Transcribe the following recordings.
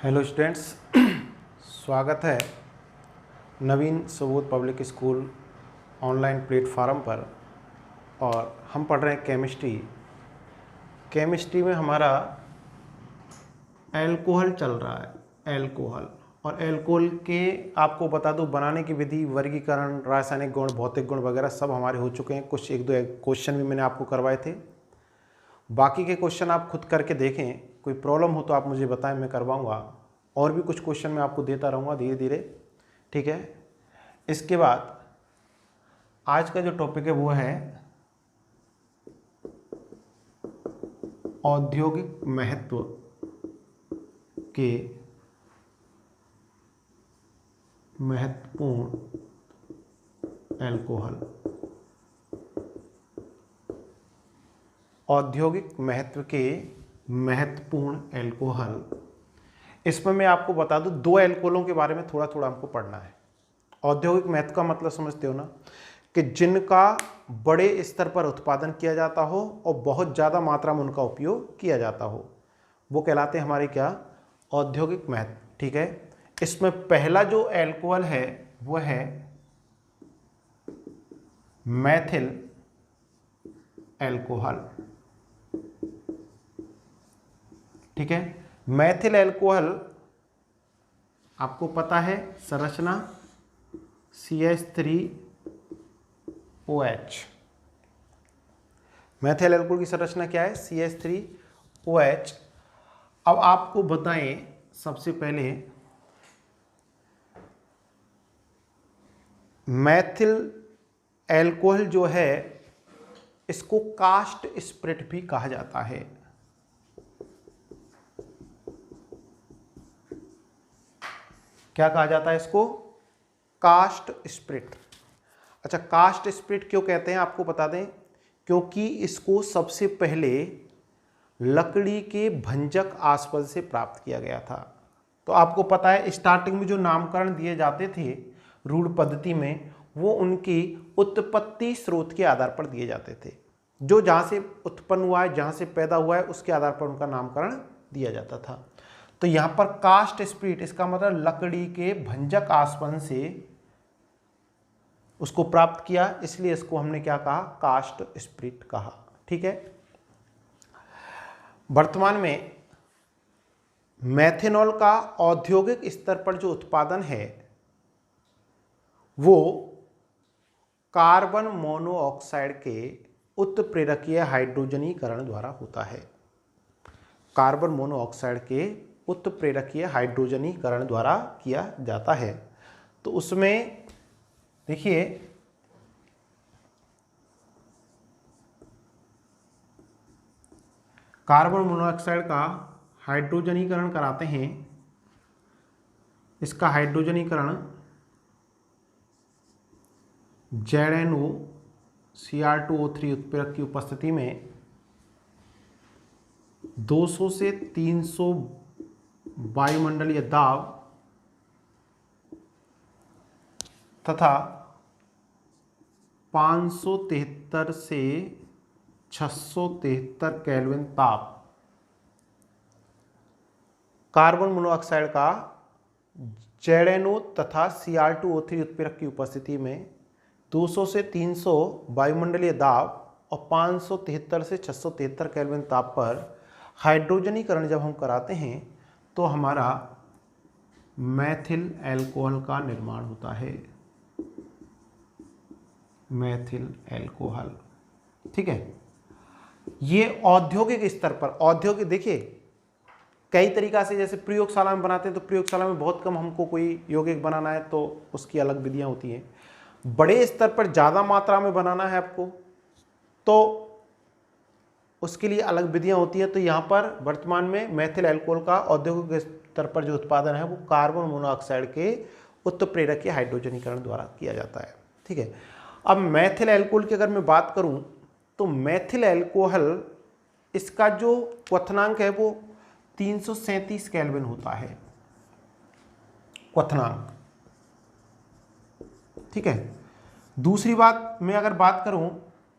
Hello students, स्वागत है Naveen Subodh public school online platform पर। और हम पढ़ रहे हैं केमिस्ट्री में हमारा एल्कोहल चल रहा है। एल्कोहल और एल्कोहल के आपको बता दूं बनाने की विधि, वर्गीकरण, रासायनिक गुण, भौतिक गुण वगैरह सब हमारे हो चुके हैं। कुछ एक दो क्वेश्चन भी मैंने आपको करवाए थे। बाकी के क्वेश्चन आप खुद करके देखें, कोई प्रॉब्लम हो तो आप मुझे बताएं, मैं करवाऊंगा। और भी कुछ क्वेश्चन मैं आपको देता रहूँगा धीरे धीरे, ठीक है। इसके बाद आज का जो टॉपिक है वो है औद्योगिक महत्व के महत्वपूर्ण एल्कोहल। औद्योगिक महत्व के महत्वपूर्ण एल्कोहल। इसमें मैं आपको बता दूं, दो एल्कोहलों के बारे में थोड़ा थोड़ा हमको पढ़ना है। औद्योगिक महत्व का मतलब समझते हो ना, कि जिनका बड़े स्तर पर उत्पादन किया जाता हो और बहुत ज़्यादा मात्रा में उनका उपयोग किया जाता हो, वो कहलाते हैं हमारे क्या, औद्योगिक महत्व, ठीक है। इसमें पहला जो एल्कोहल है वो है मैथिल एल्कोहल, ठीक है। मैथिल एल्कोहल आपको पता है संरचना CH3OH। मैथिल एल्कोहल की संरचना क्या है, CH3OH। अब आपको बताएं सबसे पहले, मैथिल एल्कोहल जो है इसको कास्ट स्पिरिट भी कहा जाता है। क्या कहा जाता है इसको, कास्ट स्पिरिट। अच्छा, कास्ट स्पिरिट क्यों कहते हैं आपको बता दें, क्योंकि इसको सबसे पहले लकड़ी के भंजक आस्पद से प्राप्त किया गया था। तो आपको पता है स्टार्टिंग में जो नामकरण दिए जाते थे रूढ़ पद्धति में, वो उनकी उत्पत्ति स्रोत के आधार पर दिए जाते थे। जो जहाँ से उत्पन्न हुआ है, जहाँ से पैदा हुआ है, उसके आधार पर उनका नामकरण दिया जाता था। तो यहाँ पर कास्ट स्पिरिट, इसका मतलब लकड़ी के भंजक आस्पद से उसको प्राप्त किया, इसलिए इसको हमने क्या कहा, कास्ट स्पिरिट कहा, ठीक है। वर्तमान में मेथनॉल का औद्योगिक स्तर पर जो उत्पादन है वो कार्बन मोनोऑक्साइड के उत्प्रेरकीय हाइड्रोजनीकरण द्वारा होता है। कार्बन मोनोऑक्साइड के उत्प्रेरकीय हाइड्रोजनीकरण द्वारा किया जाता है। तो उसमें देखिए, कार्बन मोनोऑक्साइड का हाइड्रोजनीकरण कराते हैं। इसका हाइड्रोजनीकरण ZnO Cr2O3 उत्प्रेरक की उपस्थिति में 200 से 300 वायुमंडलीय दाब तथा 573 से 673 केल्विन ताप कार्बन मोनोऑक्साइड का ZnO तथा Cr2O3 उत्प्रेरक की उपस्थिति में 200 से 300 वायुमंडलीय दाब और 573 से 673 केल्विन ताप पर हाइड्रोजनीकरण जब हम कराते हैं तो हमारा मैथिल एल्कोहल का निर्माण होता है। मैथिल एल्कोहल, ठीक है। ये औद्योगिक स्तर पर, औद्योगिक देखिए कई तरीका से, जैसे प्रयोगशाला में बनाते हैं तो प्रयोगशाला में बहुत कम हमको कोई यौगिक बनाना है तो उसकी अलग विधियां होती हैं। बड़े स्तर पर ज़्यादा मात्रा में बनाना है आपको तो उसके लिए अलग विधियां होती हैं। तो यहाँ पर वर्तमान में मैथिल एल्कोहल का औद्योगिक स्तर पर जो उत्पादन है वो कार्बन मोनोऑक्साइड के उत्प्रेरकीय हाइड्रोजनीकरण द्वारा किया जाता है, ठीक है। अब मैथिल एल्कोहल की अगर मैं बात करूं तो मैथिल एल्कोहल, इसका जो क्वथनांक है वो 337 केल्विन होता है, क्वथनांक, ठीक है। दूसरी बात मैं अगर बात करूं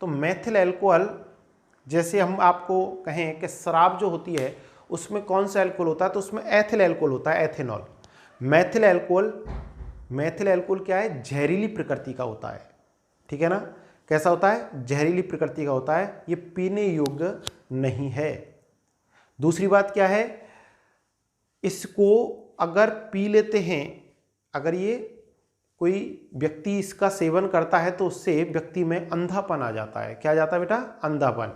तो मैथिल एल्कोहल, जैसे हम आपको कहें कि शराब जो होती है उसमें कौन सा एल्कोहल होता है, तो उसमें एथिल एल्कोहल होता है, एथेनॉल। मैथिल एल्कोहल क्या है, जहरीली प्रकृति का होता है, ठीक है ना, कैसा होता है, जहरीली प्रकृति का होता है, ये पीने योग्य नहीं है। दूसरी बात क्या है, इसको अगर पी लेते हैं, अगर ये कोई व्यक्ति इसका सेवन करता है तो उससे व्यक्ति में अंधापन आ जाता है। क्या जाता है बेटा, अंधापन।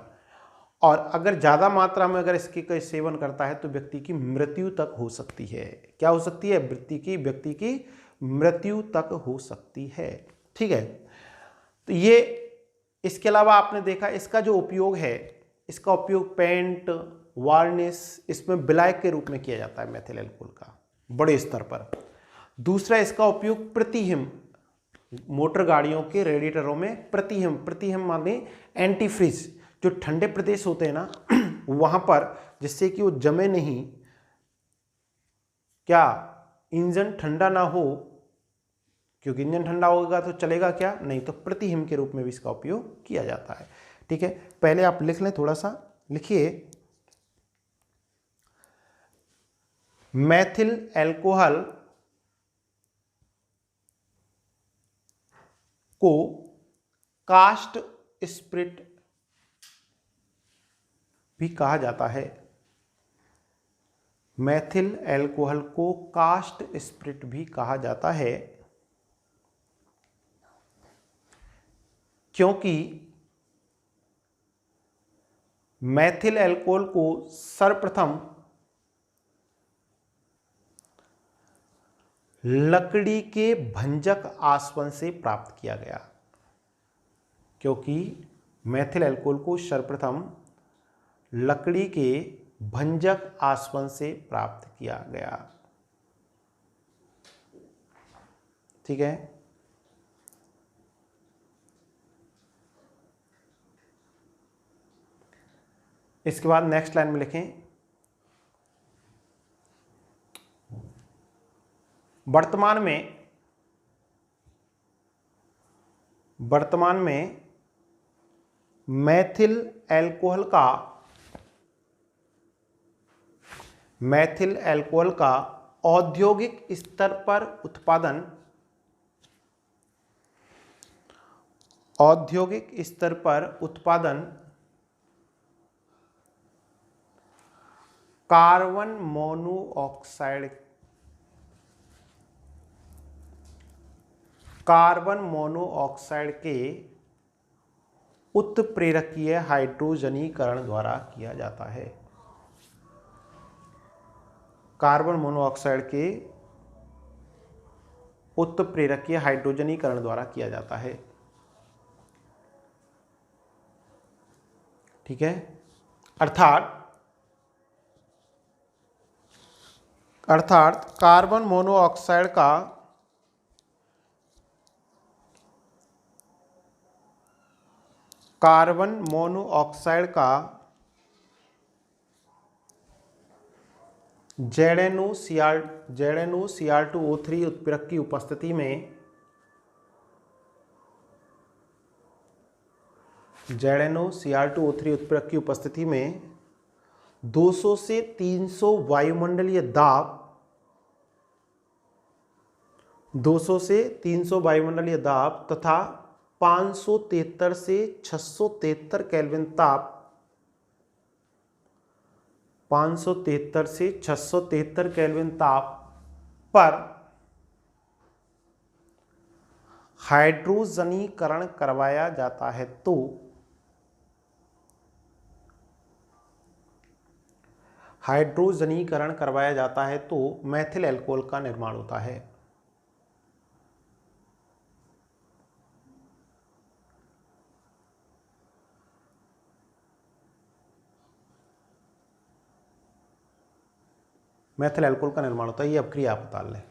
और अगर ज़्यादा मात्रा में अगर इसके कोई सेवन करता है तो व्यक्ति की मृत्यु तक हो सकती है। क्या हो सकती है, व्यक्ति की मृत्यु तक हो सकती है, ठीक है। तो ये, इसके अलावा आपने देखा इसका जो उपयोग है, इसका उपयोग पेंट, वार्निश, इसमें विलायक के रूप में किया जाता है मेथिल एल्कोहल का, बड़े स्तर पर। दूसरा, इसका उपयोग प्रतिहिम, मोटर गाड़ियों के रेडिएटरों में प्रतिहिम माने एंटीफ्रीज, जो ठंडे प्रदेश होते हैं ना वहां पर, जिससे कि वो जमे नहीं, क्या इंजन ठंडा ना हो, क्योंकि इंजन ठंडा होगा तो चलेगा क्या नहीं, तो प्रतिहिम के रूप में भी इसका उपयोग किया जाता है, ठीक है। पहले आप लिख लें, थोड़ा सा लिखिए, मैथिल एल्कोहल को कास्ट स्पिरिट भी कहा जाता है। मैथिल एल्कोहल को कास्ट स्पिरिट भी कहा जाता है क्योंकि मैथिल एल्कोहल को सर्वप्रथम लकड़ी के भंजक आसवन से प्राप्त किया गया। क्योंकि मैथिल एल्कोहल को सर्वप्रथम लकड़ी के भंजक आसवन से प्राप्त किया गया, ठीक है। इसके बाद नेक्स्ट लाइन में लिखें, वर्तमान में मैथिल एल्कोहल का औद्योगिक स्तर पर उत्पादन कार्बन मोनोऑक्साइड के उत्प्रेरकीय हाइड्रोजनीकरण द्वारा किया जाता है। कार्बन मोनोऑक्साइड के उत्प्रेरकीय हाइड्रोजनीकरण द्वारा किया जाता है, ठीक है। अर्थात कार्बन मोनोऑक्साइड का ZnOCr2O3 उत्प्रेरक की उपस्थिति में ZnOCr2O3 उत्प्रेरक की उपस्थिति में 200 से 300 वायुमंडलीय दाब 200 से 300 वायुमंडलीय दाब तथा 573 से 673 केल्विन ताप 573 से 673 केल्विन ताप पर हाइड्रोजनीकरण करवाया जाता है तो मैथिल एल्कोहल का निर्माण होता है। मैथिल एल्कोहल का निर्माण होता है, ये अपक्रिया आप बता लें।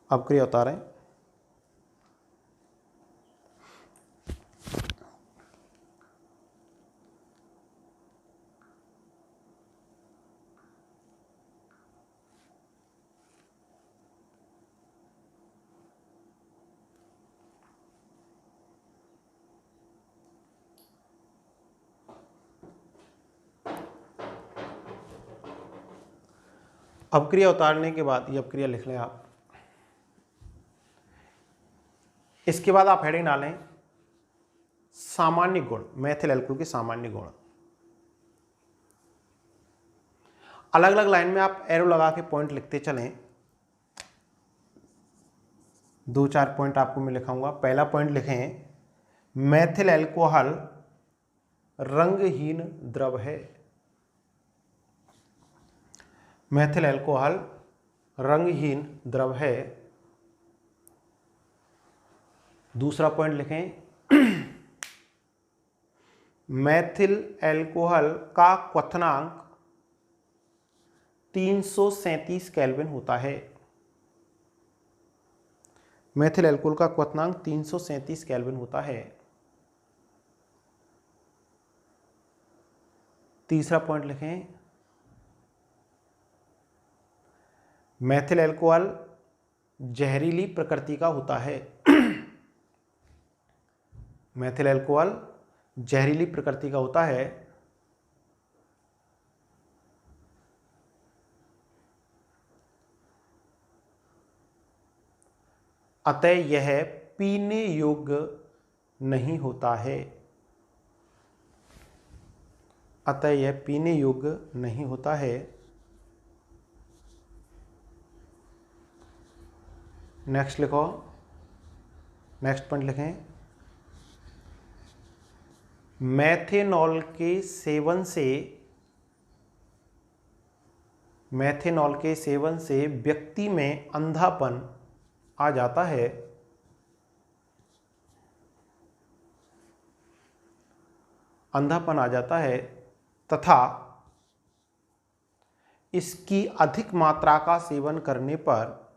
अपक्रिया बता रहे हैं, अपक्रिया उतारने के बाद ये अपक्रिया लिख लें आप। इसके बाद आप हेडिंग डालें सामान्य गुण, मेथिल एल्कोहल के सामान्य गुण। अलग अलग लाइन में आप एरो लगा के पॉइंट लिखते चलें। 2-4 पॉइंट आपको मैं लिखाऊंगा। पहला पॉइंट लिखें, मेथिल एल्कोहल रंगहीन द्रव है। मेथिल एल्कोहल रंगहीन द्रव है। दूसरा पॉइंट लिखें, मेथिल एल्कोहल का क्वथनांक 337 केल्विन होता है। मेथिल एल्कोहल का क्वथनांक 337 केल्विन होता है। तीसरा पॉइंट लिखें, मेथिल एल्कोहल जहरीली प्रकृति का होता है। मेथिल एल्कोहल जहरीली प्रकृति का होता है। अतः यह पीने योग्य नहीं होता है। अतः यह पीने योग्य नहीं होता है। नेक्स्ट लिखो, नेक्स्ट पॉइंट लिखें, मेथेनॉल के सेवन से व्यक्ति में अंधापन आ जाता है। अंधापन आ जाता है तथा इसकी अधिक मात्रा का सेवन करने पर,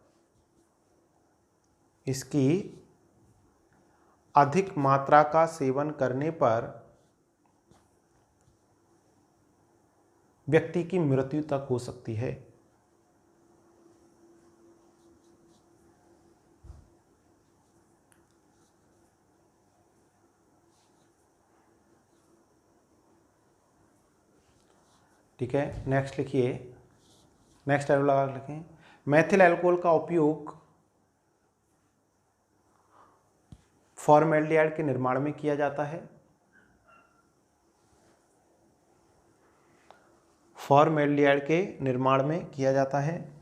इसकी अधिक मात्रा का सेवन करने पर व्यक्ति की मृत्यु तक हो सकती है। ठीक है, नेक्स्ट लिखिए, नेक्स्ट एरो लगा लिखें, मेथिल एल्कोहल का उपयोग फॉर्मेल्डिहाइड के निर्माण में किया जाता है। फॉर्मेल्डिहाइड के निर्माण में किया जाता है।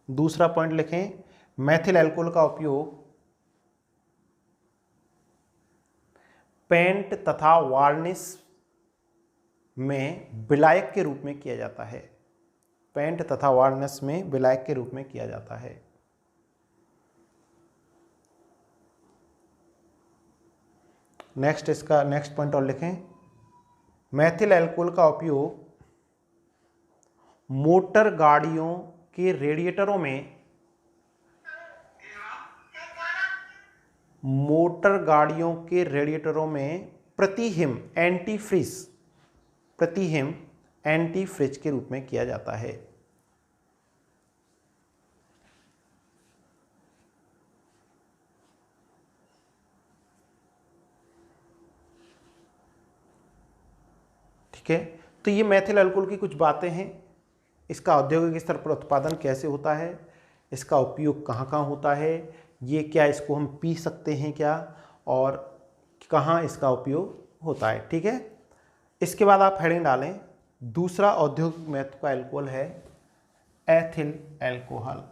दूसरा पॉइंट लिखें, मेथिल एल्कोहल का उपयोग पेंट तथा वार्निश में विलायक के रूप में किया जाता है। पेंट तथा वार्निश में विलायक के रूप में किया जाता है। नेक्स्ट इसका नेक्स्ट पॉइंट और लिखें, मेथिल एल्कोहल का उपयोग मोटर गाड़ियों के रेडिएटरों में प्रतिहिम एंटीफ्रिज के रूप में किया जाता है। ठीक है, तो ये मेथिल एल्कोहल की कुछ बातें हैं। इसका औद्योगिक स्तर पर उत्पादन कैसे होता है, इसका उपयोग कहाँ कहाँ होता है, ये क्या इसको हम पी सकते हैं क्या, और कहाँ इसका उपयोग होता है। ठीक है, इसके बाद आप हेडिंग डालें, दूसरा औद्योगिक महत्व का एल्कोहल है एथिल एल्कोहल।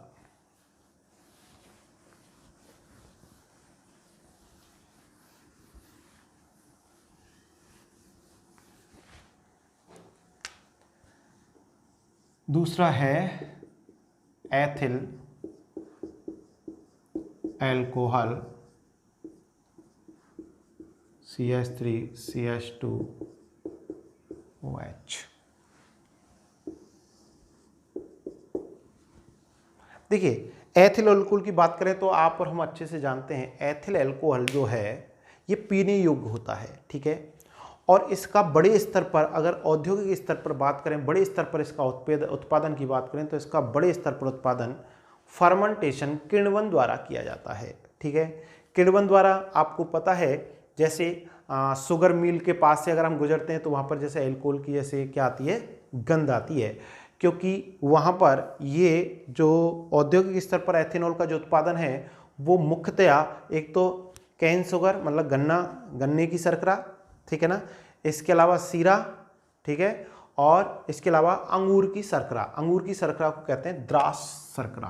दूसरा है एथिल एल्कोहल CH3CH2OH। देखिए, एथिल एल्कोहल की बात करें तो आप और हम अच्छे से जानते हैं एथिल एल्कोहल जो है ये पीने योग्य होता है। ठीक है, और इसका बड़े स्तर पर, अगर औद्योगिक स्तर पर बात करें, बड़े स्तर पर इसका उत्पादन की बात करें तो इसका बड़े स्तर पर उत्पादन फर्मेंटेशन किण्वन द्वारा किया जाता है। ठीक है, किण्वन द्वारा आपको पता है, जैसे शुगर मिल के पास से अगर हम गुजरते हैं तो वहाँ पर जैसे एल्कोहल की जैसे क्या आती है, गंध आती है। क्योंकि वहाँ पर ये जो औद्योगिक स्तर पर एथेनॉल का जो उत्पादन है वो मुख्यतया एक तो कैन शुगर मतलब गन्ने की शर्करा, ठीक है ना, इसके अलावा सीरा, ठीक है, और इसके अलावा अंगूर की शर्करा को कहते हैं द्रास शर्करा।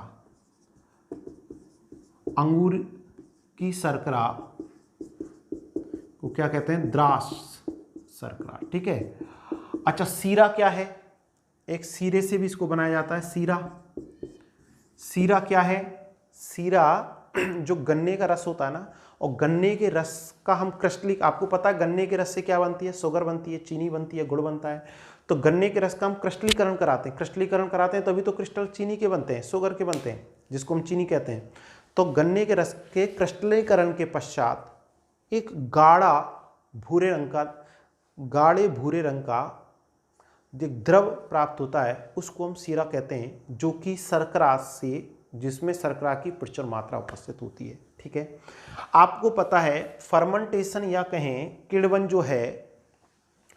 अंगूर की शर्करा को क्या कहते हैं? द्रास शर्करा, ठीक है। अच्छा, सीरा क्या है? एक सीरे से भी इसको बनाया जाता है सीरा क्या है? सीरा जो गन्ने का रस होता है ना, और गन्ने के रस का हम आपको पता है गन्ने के रस से क्या बनती है? शुगर बनती है, चीनी बनती है, गुड़ बनता है। तो गन्ने के रस का हम क्रिस्टलीकरण कराते हैं तभी तो क्रिस्टल चीनी के बनते हैं, शुगर के बनते हैं, जिसको हम चीनी कहते हैं। तो गन्ने के रस के क्रिस्टलीकरण के पश्चात एक गाढ़े भूरे रंग का जो द्रव प्राप्त होता है उसको हम सीरा कहते हैं, जो कि शर्करा से, जिसमें शर्करा की प्रचुर मात्रा उपस्थित होती है, ठीक है। आपको पता है फर्मेंटेशन या कहें किण्वन जो है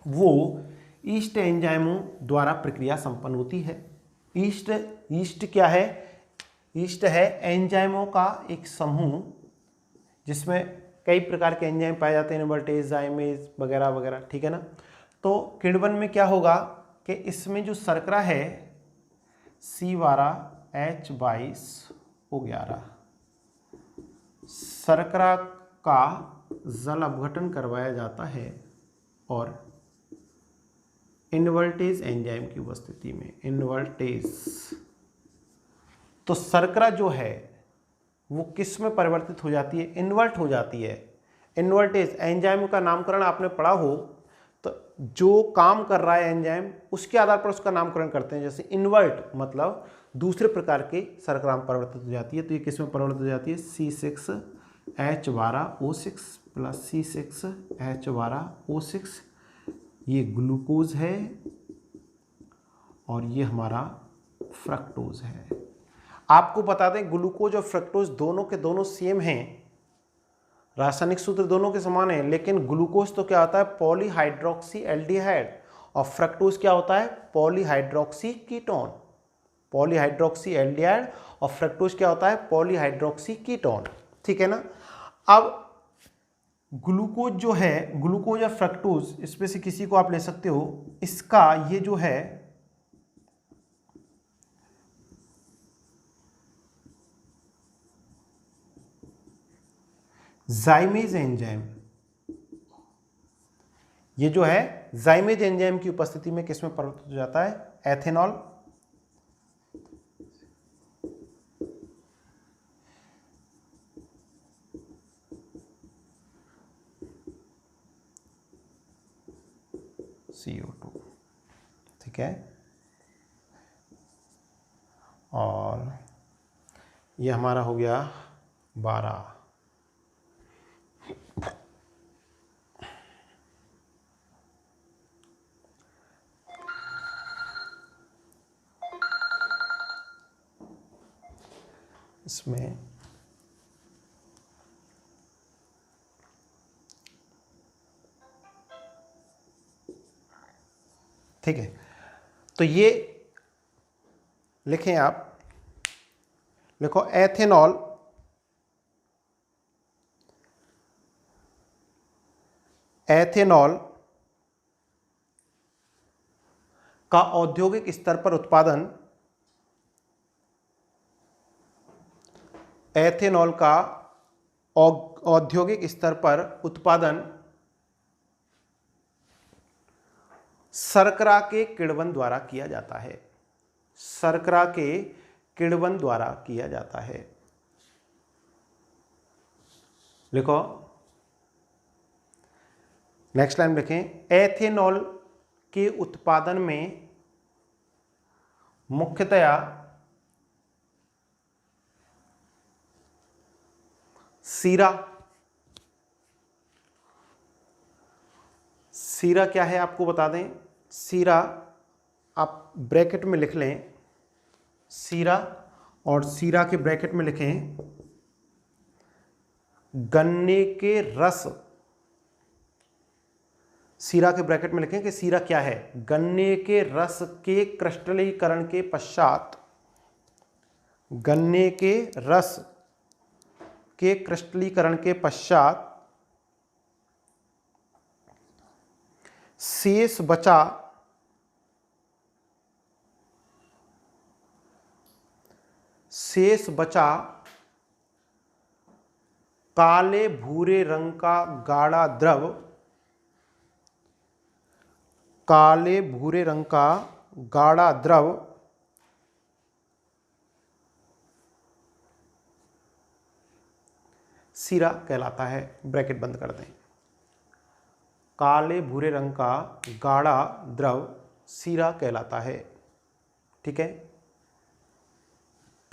वो ईस्ट एंजाइमों द्वारा प्रक्रिया संपन्न होती है। ईस्ट क्या है? ईस्ट है एंजाइमों का एक समूह जिसमें कई प्रकार के एंजाइम पाए जाते हैं, इनवर्टेज, जाइमेज वगैरह वगैरह, ठीक है ना। तो किण्वन में क्या होगा कि इसमें जो शर्करा है C12H22O11 शर्करा का जल अपघटन करवाया जाता है और इनवर्टेज एंजाइम की उपस्थिति में तो शर्करा जो है वो किस में परिवर्तित हो जाती है? इन्वर्ट हो जाती है। इन्वर्टेज एंजाइम का नामकरण आपने पढ़ा हो, तो जो काम कर रहा है एंजाइम उसके आधार पर उसका नामकरण करते हैं। जैसे इन्वर्ट मतलब दूसरे प्रकार के शर्करा में परिवर्तित हो जाती है, तो ये किस में परिवर्तित हो जाती है? C6H12O6 प्लस C6H12O6, ये ग्लूकोज है और ये हमारा फ्रक्टोज है। आपको बता दें ग्लूकोज और फ्रक्टोज दोनों के दोनों सेम हैं, रासायनिक सूत्र दोनों के समान है, लेकिन ग्लूकोज तो क्या होता है? पॉलीहाइड्रोक्सी एल्डिहाइड, और फ्रक्टोज क्या होता है? Polyhydroxy ketone. पॉलीहाइड्रोक्सी एल्डिहाइड और फ्रक्टोज क्या होता है? पॉलीहाइड्रोक्सी कीटोन, ठीक है ना। अब ग्लूकोज जो है, ग्लूकोज और फ्रक्टोज, इसमें से किसी को आप ले सकते हो। इसका ये जो है जाइमेज एंजाइम, ये जो है जाइमेज एंजाइम की उपस्थिति में किसमें परिवर्तित हो जाता है? एथेनॉल, CO2, ठीक है। और ये हमारा हो गया 12। इसमें ठीक है, तो ये लिखें आप, लिखो एथेनॉल का औद्योगिक स्तर पर उत्पादन, एथेनॉल का औद्योगिक स्तर पर उत्पादन शर्करा के किण्वन द्वारा किया जाता है। शर्करा के किण्वन द्वारा किया जाता है। लिखो, नेक्स्ट लाइन लिखें, एथेनॉल के उत्पादन में मुख्यतया सीरा क्या है आपको बता दें। सीरा आप ब्रैकेट में लिख लें, सीरा, और सीरा के ब्रैकेट में लिखें गन्ने के रस सीरा के ब्रैकेट में लिखें कि सीरा क्या है, गन्ने के रस के क्रिस्टलीकरण के पश्चात, गन्ने के रस के क्रिस्टलीकरण के पश्चात शेष बचा काले भूरे रंग का गाढ़ा द्रव, काले भूरे रंग का गाढ़ा द्रव सीरा कहलाता है। ब्रैकेट बंद कर दें। काले भूरे रंग का गाढ़ा द्रव सीरा कहलाता है। ठीक है,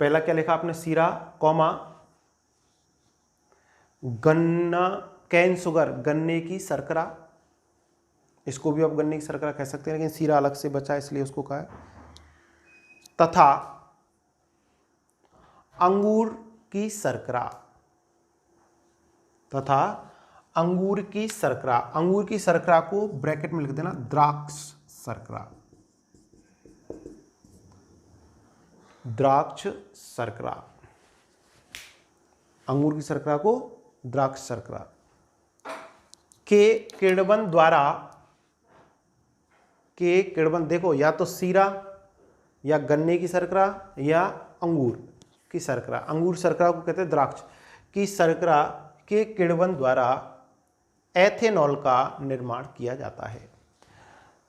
पहला क्या लिखा आपने, सीरा, कॉमा, गन्ना, कैन शुगर, गन्ने की शर्करा, इसको भी आप गन्ने की शर्करा कह सकते हैं, लेकिन सीरा अलग से बचा इसलिए उसको कहा है, तथा अंगूर की शर्करा, तथा अंगूर की शर्करा, अंगूर की शर्करा को ब्रैकेट में लिख देना द्राक्ष शर्करा, द्राक्ष शर्करा, अंगूर की शर्करा को द्राक्ष शर्करा के किण्वन द्वारा, के किण्वन, देखो या तो सीरा या गन्ने की शर्करा या अंगूर की शर्करा, अंगूर शर्करा को कहते हैं द्राक्ष की शर्करा के किण्वन द्वारा एथेनॉल का निर्माण किया जाता है।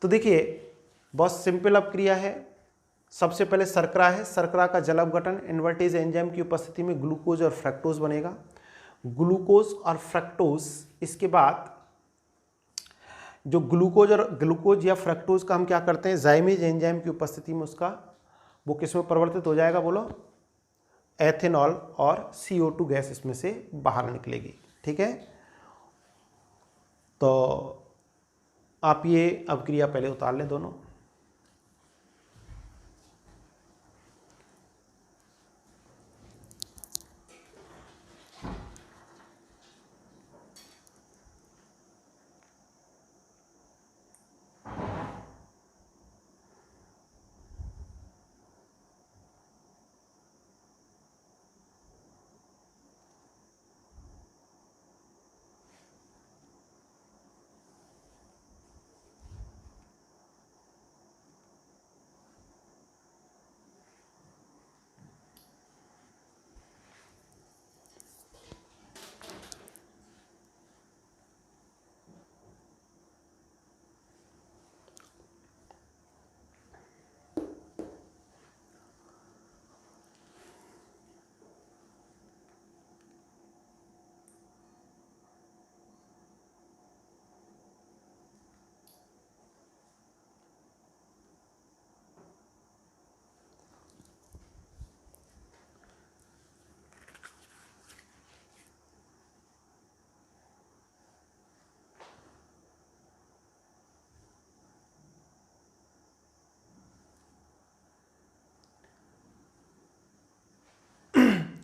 तो देखिए बहुत सिंपल अपक्रिया है। सबसे पहले शर्करा है, शर्करा का जल अपघटन इन्वर्टेज एंजाइम की उपस्थिति में ग्लूकोज और फ्रक्टोज बनेगा, ग्लूकोज और फ्रक्टोज, इसके बाद जो ग्लूकोज या फ्रक्टोज का हम क्या करते हैं, जाइमेज एंजाइम की उपस्थिति में उसका वो किस में परिवर्तित हो जाएगा, बोलो, एथेनॉल, और CO2 गैस इसमें से बाहर निकलेगी। ठीक है, तो आप ये अपक्रिया पहले उतार लें दोनों।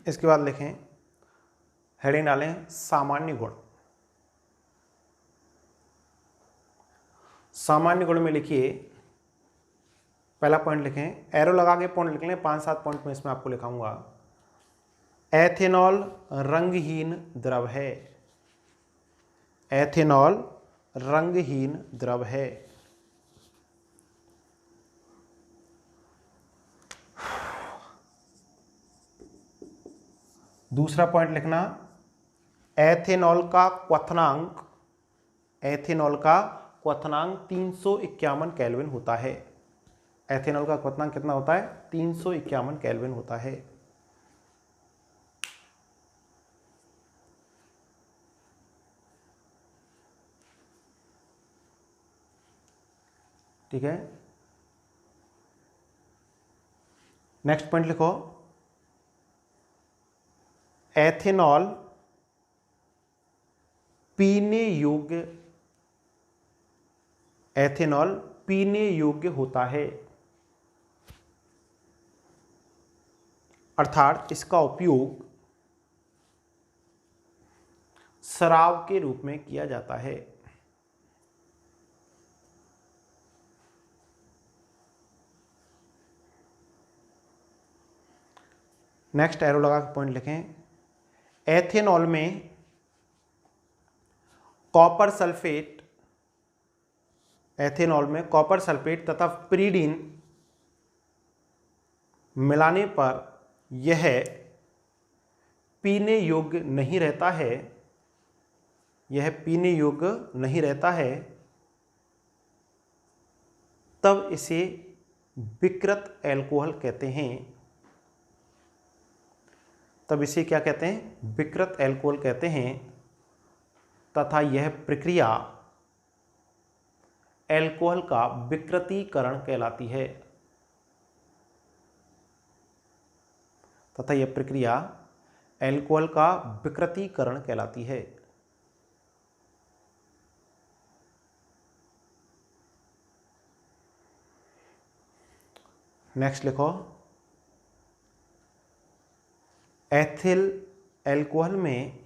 इसके बाद लिखें, हेडिंग डालें सामान्य गुण। सामान्य गुण में लिखिए, पहला पॉइंट लिखें, एरो लगा के पॉइंट लिख लें, 5-7 पॉइंट में इसमें आपको लिखाऊंगा। एथेनॉल रंगहीन द्रव है, एथेनॉल रंगहीन द्रव है। दूसरा पॉइंट लिखना, एथेनॉल का क्वथनांक, एथेनॉल का क्वथनांक 351 केल्विन होता है। एथेनॉल का क्वथनांक कितना होता है, 351 केल्विन होता है। ठीक है, नेक्स्ट पॉइंट लिखो, एथेनॉल पीने योग्य, एथेनॉल पीने योग्य होता है, अर्थात इसका उपयोग शराब के रूप में किया जाता है। नेक्स्ट एरो लगा के पॉइंट लिखें। एथेनॉल में कॉपर सल्फेट, एथेनॉल में कॉपर सल्फेट तथा पिरीडीन मिलाने पर यह पीने योग्य नहीं रहता है, यह पीने योग्य नहीं रहता है, तब इसे विकृत एल्कोहल कहते हैं। तब इसे क्या कहते हैं? विकृत एल्कोहल कहते हैं तथा यह प्रक्रिया एल्कोहल का विकृतीकरण कहलाती है, तथा यह प्रक्रिया एल्कोहल का विकृतीकरण कहलाती है। नेक्स्ट लिखो, एथिल एल्कोहल में,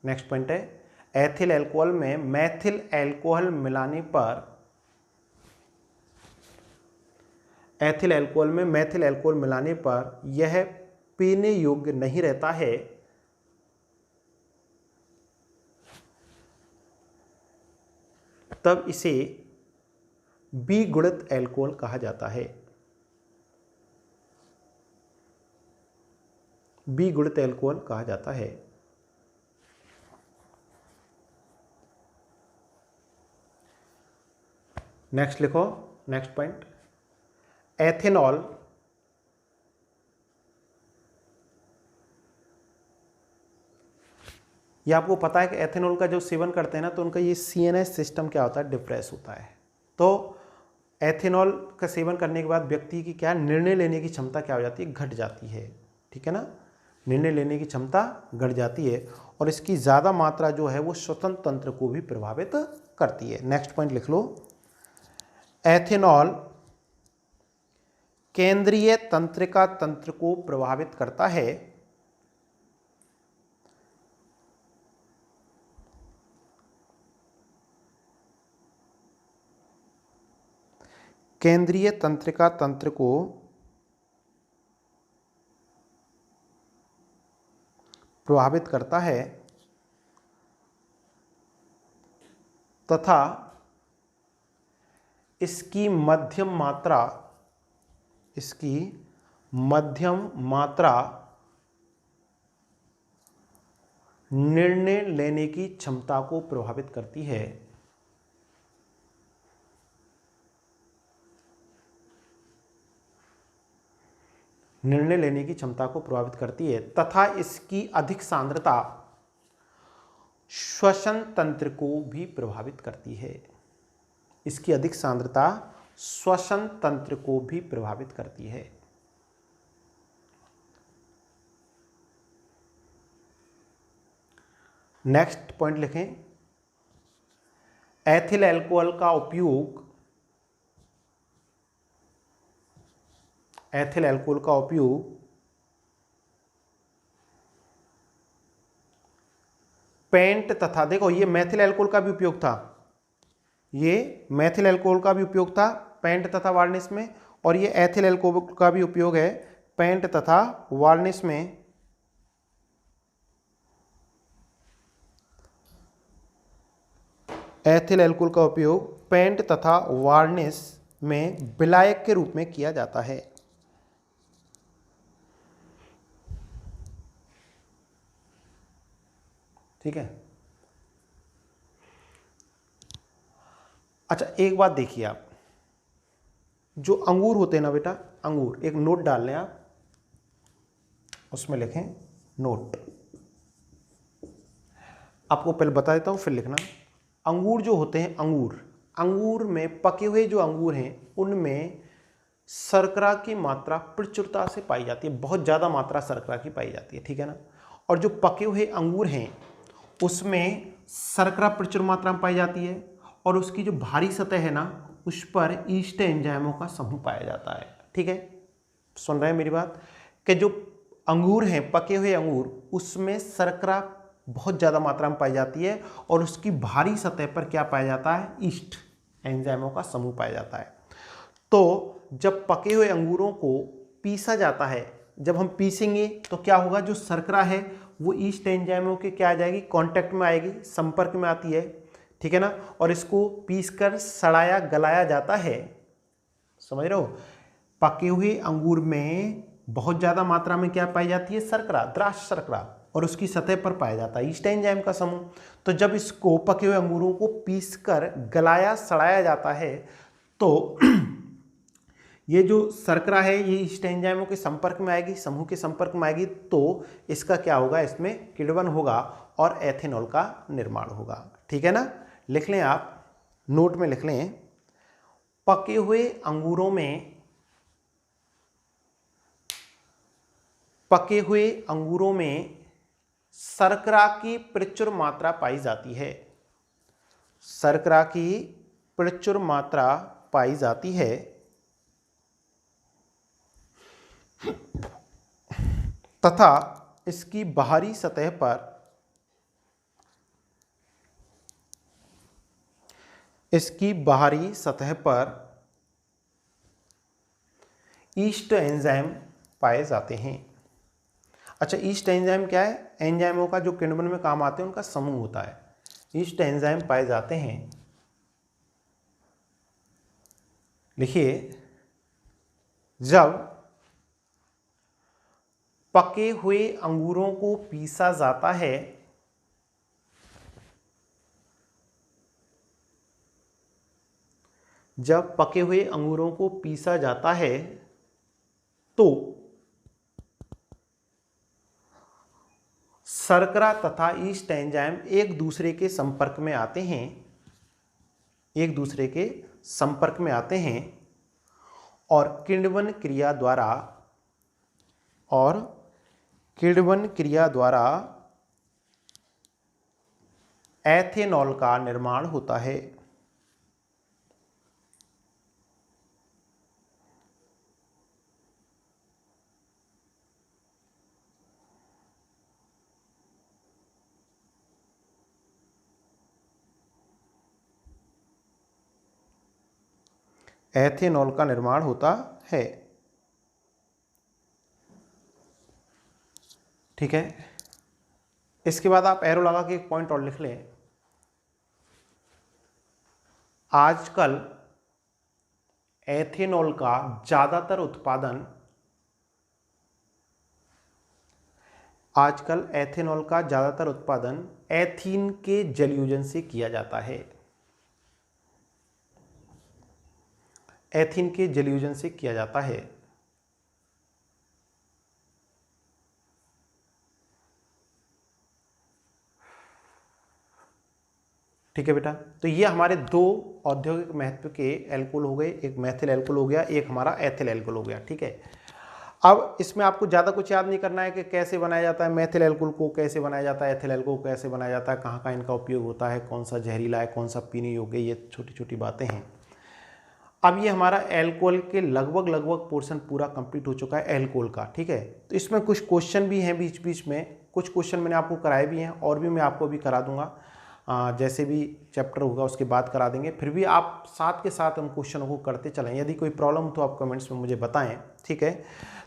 नेक्स्ट पॉइंट है, एथिल एल्कोहल में मैथिल एल्कोहल मिलाने पर, एथिल एल्कोहल में मैथिल एल्कोहल मिलाने पर यह पीने योग्य नहीं रहता है, तब इसे विगुणित एल्कोहल कहा जाता है। विगुणित एल्कोहल कहा जाता है। नेक्स्ट लिखो, नेक्स्ट पॉइंट, एथेनॉल ये आपको पता है कि एथेनॉल का जो सेवन करते हैं ना, तो उनका ये CNS सिस्टम क्या होता है? डिप्रेस होता है। तो एथेनॉल का सेवन करने के बाद व्यक्ति की क्या निर्णय लेने की क्षमता क्या हो जाती है? घट जाती है, ठीक है ना, निर्णय लेने की क्षमता घट जाती है, और इसकी ज़्यादा मात्रा जो है वो श्वसन तंत्र को भी प्रभावित करती है। नेक्स्ट पॉइंट लिख लो, एथेनॉल केंद्रीय तंत्रिका तंत्र को प्रभावित करता है, केंद्रीय तंत्रिका तंत्र को प्रभावित करता है तथा इसकी मध्यम मात्रा निर्णय लेने की क्षमता को प्रभावित करती है। निर्णय लेने की क्षमता को प्रभावित करती है तथा इसकी अधिक सांद्रता श्वसन तंत्र को भी प्रभावित करती है। इसकी अधिक सांद्रता श्वसन तंत्र को भी प्रभावित करती है। नेक्स्ट पॉइंट लिखें, एथिल एल्कोहल का उपयोग, एथिल एल्कोहल का उपयोग पेंट तथा, देखो ये मैथिल एल्कोहल का भी उपयोग था, ये मैथिल एल्कोहल का भी उपयोग था पेंट तथा वार्निश में, और ये एथिल एल्कोहल का भी उपयोग है पेंट तथा वार्निश में। एथिल एल्कोहल का उपयोग पेंट तथा वार्निश में विलायक के रूप में किया जाता है। ठीक है। अच्छा एक बात देखिए, आप जो अंगूर होते हैं ना बेटा, अंगूर, एक नोट डाल लें आप, उसमें लिखें नोट। आपको पहले बता देता हूं फिर लिखना। अंगूर जो होते हैं, अंगूर में पके हुए जो अंगूर हैं उनमें शर्करा की मात्रा प्रचुरता से पाई जाती है, बहुत ज़्यादा मात्रा शर्करा की पाई जाती है, ठीक है ना। और जो पके हुए अंगूर हैं उसमें शर्करा प्रचुर मात्रा में पाई जाती है, और उसकी जो भारी सतह है ना उस पर ईस्ट एंजाइमों का समूह पाया जाता है। ठीक है, सुन रहे हैं मेरी बात, कि जो अंगूर हैं, पके हुए अंगूर, उसमें शर्करा बहुत ज़्यादा मात्रा में पाई जाती है, और उसकी भारी सतह पर क्या पाया जाता है? ईस्ट एंजाइमों का समूह पाया जाता है। तो जब पके हुए अंगूरों को पीसा जाता है जब हम पीसेंगे तो क्या होगा, जो शर्करा है वो ईस्ट एंजाइमों के क्या आ जाएगी, कांटेक्ट में आएगी, संपर्क में आती है, ठीक है ना। और इसको पीसकर सड़ाया गलाया जाता है, समझ रहे हो। पके हुए अंगूर में बहुत ज़्यादा मात्रा में क्या पाई जाती है, शर्करा, द्राक्ष शर्करा, और उसकी सतह पर पाया जाता है ईस्ट एंजाइम का समूह। तो जब इसको पके हुए अंगूरों को पीसकर गलाया सड़ाया जाता है तो ये जो शर्करा है ये ईस्ट एंजाइमों के संपर्क में आएगी, समूह के संपर्क में आएगी, तो इसका क्या होगा, इसमें किण्वन होगा और एथेनॉल का निर्माण होगा, ठीक है ना। लिख लें आप, नोट में लिख लें, पके हुए अंगूरों में, पके हुए अंगूरों में शर्करा की प्रचुर मात्रा पाई जाती है, शर्करा की प्रचुर मात्रा पाई जाती है, तथा इसकी बाहरी सतह पर, इसकी बाहरी सतह पर ईस्ट एंजाइम पाए जाते हैं। अच्छा, ईस्ट एंजाइम क्या है, एंजाइमों का जो किण्वन में काम आते हैं उनका समूह होता है, ईस्ट एंजाइम पाए जाते हैं। लिखिए, जब पके हुए अंगूरों को पीसा जाता है जब पके हुए अंगूरों को पीसा जाता है तो शर्करा तथा ईस्ट एंजाइम एक दूसरे के संपर्क में आते हैं, एक दूसरे के संपर्क में आते हैं और किण्वन क्रिया द्वारा, और किण्वन क्रिया द्वारा एथेनॉल का निर्माण होता है। एथेनॉल का निर्माण होता है, ठीक है। इसके बाद आप एरो लगा के एक पॉइंट और लिख लें, आजकल एथेनॉल का ज्यादातर उत्पादन, आजकल एथेनॉल का ज्यादातर उत्पादन एथीन के जलयोजन से किया जाता है, एथीन के जलयोजन से किया जाता है। ठीक है बेटा, तो ये हमारे दो औद्योगिक महत्व के एल्कोहल हो गए, एक मेथिल एल्कोहल हो गया, एक हमारा एथिल एल्कोहल हो गया, ठीक है। अब इसमें आपको ज़्यादा कुछ याद नहीं करना है कि कैसे बनाया जाता है मेथिल एल्कोहल को, कैसे बनाया जाता है एथिल एल्कोहल को, कैसे बनाया जाता है, कहाँ कहाँ इनका उपयोग होता है, कौन सा जहरीला है, कौन सा पीने योग्य, ये छोटी छोटी बातें हैं। अब ये हमारा एल्कोहल के लगभग लगभग पोर्शन पूरा कंप्लीट हो चुका है एल्कोहल का, ठीक है। तो इसमें कुछ क्वेश्चन भी हैं बीच बीच में, कुछ क्वेश्चन मैंने आपको कराए भी हैं और भी मैं आपको अभी करा दूंगा, जैसे भी चैप्टर होगा उसके बाद करा देंगे। फिर भी आप साथ के साथ उन क्वेश्चनों को करते चलें, यदि कोई प्रॉब्लम तो आप कमेंट्स में मुझे बताएं, ठीक है।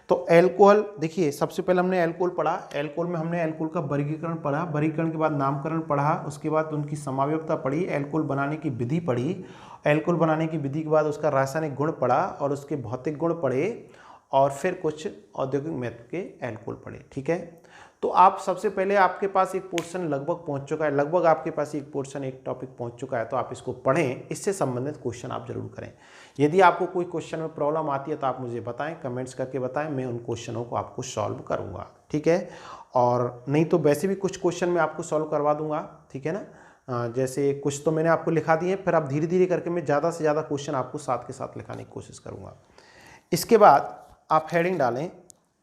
तो एल्कोहल देखिए, सबसे पहले हमने एल्कोहल पढ़ा, एल्कोहल में हमने एल्कोहल का वर्गीकरण पढ़ा, वर्गीकरण के बाद नामकरण पढ़ा, उसके बाद उनकी समावयवता पढ़ी, एल्कोहल बनाने की विधि पढ़ी, एल्कोहल बनाने की विधि के बाद उसका रासायनिक गुण पढ़ा और उसके भौतिक गुण पढ़े, और फिर कुछ औद्योगिक महत्व के एल्कोहल पढ़े, ठीक है। तो आप सबसे पहले, आपके पास एक पोर्शन लगभग पहुंच चुका है, लगभग आपके पास एक पोर्शन, एक टॉपिक पहुंच चुका है, तो आप इसको पढ़ें, इससे संबंधित क्वेश्चन आप जरूर करें। यदि आपको कोई क्वेश्चन में प्रॉब्लम आती है तो आप मुझे बताएं, कमेंट्स करके बताएं, मैं उन क्वेश्चनों को आपको सॉल्व करूंगा, ठीक है। और नहीं तो वैसे भी कुछ क्वेश्चन मैं आपको सॉल्व करवा दूंगा, ठीक है ना। जैसे कुछ तो मैंने आपको लिखा दिए, फिर आप धीरे धीरे करके मैं ज़्यादा से ज़्यादा क्वेश्चन आपको साथ के साथ लिखाने की कोशिश करूँगा। इसके बाद आप हेडिंग डालें,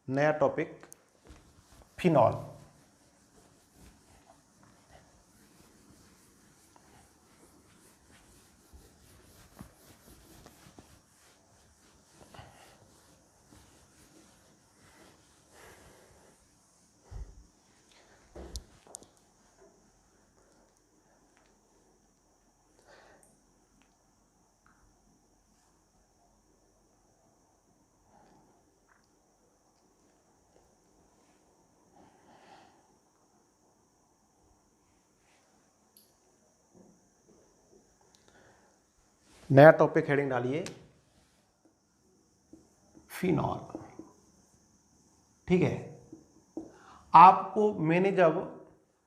नया टॉपिक, फिनॉल। नया टॉपिक हेडिंग डालिए फिनॉल। ठीक है, आपको मैंने जब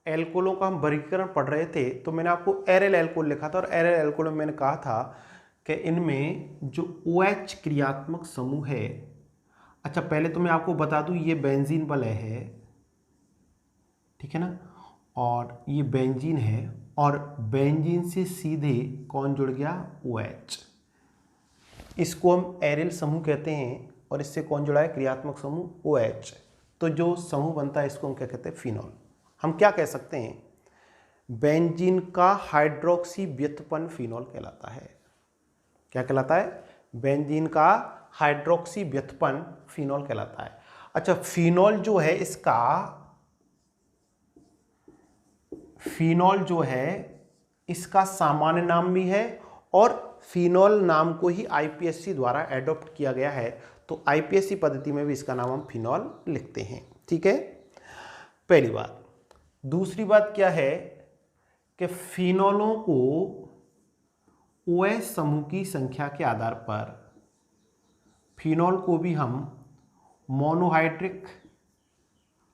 एल्कोलों का हम वर्गीकरण पढ़ रहे थे तो मैंने आपको एरेल एल्कोल लिखा था, और एरेल एल्कोल में मैंने कहा था कि इनमें जो OH क्रियात्मक समूह है, अच्छा पहले तो मैं आपको बता दूं ये बेंजीन वलय है, ठीक है ना, और ये बेंजीन है, और बेंजीन से सीधे कौन जुड़ गया, OH। इसको हम एरिल समूह कहते हैं, और इससे कौन जुड़ा है, क्रियात्मक समूह OH। तो जो समूह बनता है इसको हम क्या कहते हैं, फिनॉल। हम क्या कह सकते हैं, बेंजीन का हाइड्रोक्सी व्युत्पन्न फिनॉल कहलाता है। क्या कहलाता है, बेंजीन का हाइड्रोक्सी व्युत्पन्न फिनॉल कहलाता है। अच्छा, फिनॉल जो है इसका, फिनॉल जो है इसका सामान्य नाम भी है, और फिनॉल नाम को ही आईपीएससी द्वारा एडॉप्ट किया गया है, तो आईपीएससी पद्धति में भी इसका नाम हम फिनॉल लिखते हैं। ठीक है, पहली बात। दूसरी बात क्या है कि फिनॉलों को OH समूह की संख्या के आधार पर, फिनॉल को भी हम मोनोहाइड्रिक,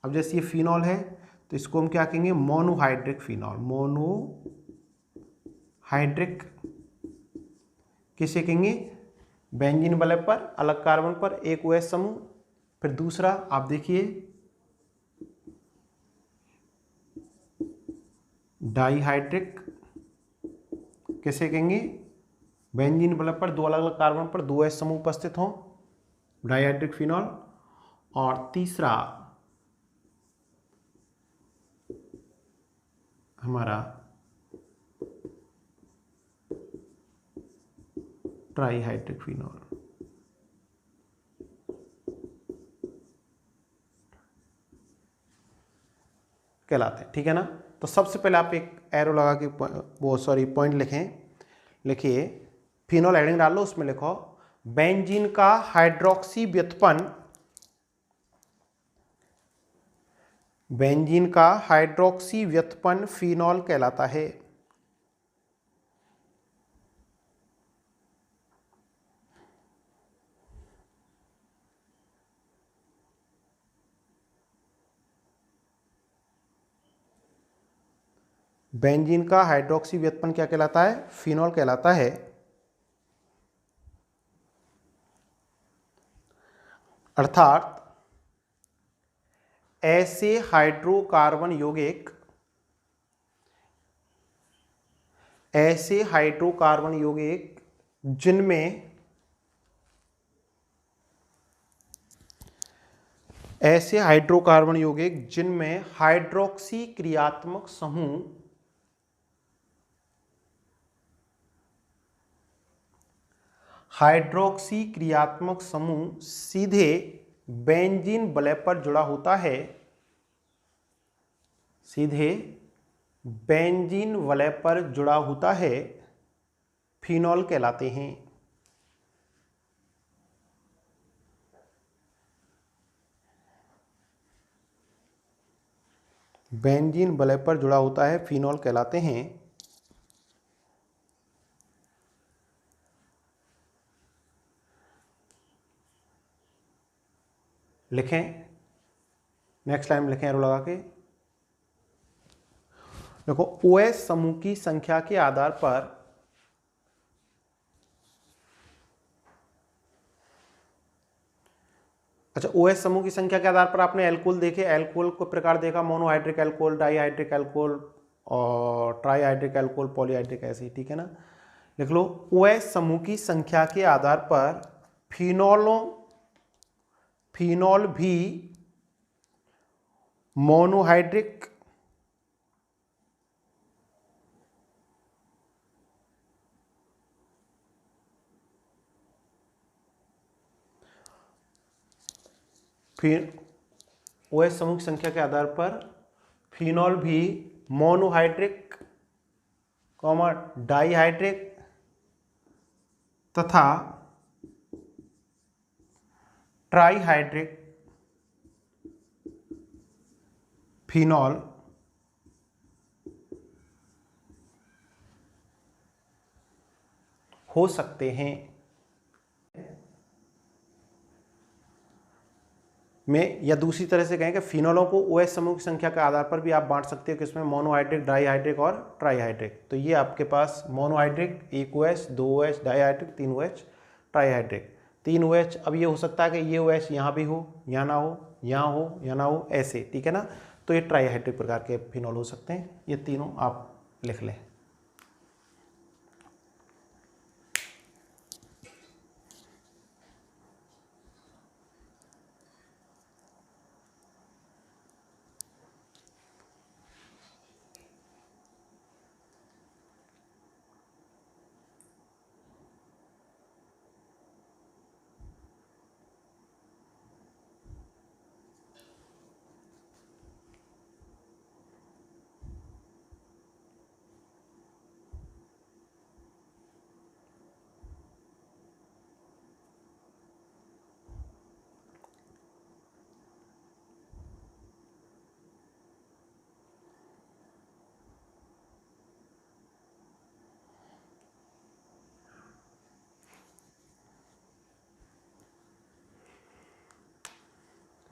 अब जैसे ये फिनॉल है तो इसको हम क्या कहेंगे, मोनोहाइड्रिक फिनॉल। मोनोहाइड्रिक किसे कहेंगे, बेंजीन वलय पर अलग कार्बन पर एक OH समूह। फिर दूसरा आप देखिए डाइहाइड्रिक किसे कहेंगे, बेंजीन वलय पर दो अलग अलग कार्बन पर दो OH समूह उपस्थित हों, डाइहाइड्रिक फिनॉल। और तीसरा हमारा ट्राइहाइड्रिक फिनॉल। कहलाते हैं। ठीक है ना, तो सबसे पहले आप एक एरो लगा के पॉइंट लिखें। लिखिए फिनॉल हेडिंग डाल लो, उसमें लिखो बेंजीन का हाइड्रोक्सी व्युत्पन्न, बेंजीन का हाइड्रोक्सी व्युत्पन्न फिनॉल कहलाता है। बेंजीन का हाइड्रोक्सी व्युत्पन्न क्या कहलाता है, फिनॉल कहलाता है। अर्थात ऐसे हाइड्रोकार्बन यौगिक, ऐसे हाइड्रोकार्बन यौगिक जिनमें, ऐसे हाइड्रोकार्बन यौगिक जिनमें हाइड्रोक्सी क्रियात्मक समूह, हाइड्रोक्सी क्रियात्मक समूह सीधे बेंजीन वलय पर जुड़ा होता है, सीधे बेंजीन वलय पर जुड़ा होता है, फिनॉल कहलाते हैं। बेंजीन वलय पर जुड़ा होता है, फिनॉल कहलाते हैं। लिखें, नेक्स्ट लाइन लिखें एरो लगा के। देखो OH समूह की संख्या के आधार पर, अच्छा OH समूह की संख्या के आधार पर आपने एल्कोहल देखे, एल्कोहल को प्रकार देखा, मोनोहाइड्रिक एल्कोहल, डाइहाइड्रिक एल्कोहल और ट्राइहाइड्रिक एल्कोहल, पॉलीहाइड्रिक एसिड। ठीक है ना, लिख लो OH समूह की संख्या के आधार पर फिनॉल भी मोनोहाइड्रिक, फिर OH समूह की संख्या के आधार पर फिनॉल भी मोनोहाइड्रिक, डाइहाइड्रिक तथा ट्राइहाइड्रिक फिनॉल हो सकते हैं। में या दूसरी तरह से कहें कि फिनोलों को OH समूह की संख्या के आधार पर भी आप बांट सकते हो कि इसमें मोनोहाइड्रिक, डाईहाइड्रिक और ट्राईहाइड्रिक। तो ये आपके पास monohydric 1 OH, 2 OH, dihydric 3 OH, trihydric 3 OH। अब ये हो सकता है कि ये OH यहाँ भी हो, यहाँ ना हो, यहाँ हो या ना हो, ऐसे, ठीक है ना। तो ये ट्राईहाइड्रिक प्रकार के फिनोल हो सकते हैं। ये तीनों आप लिख लें।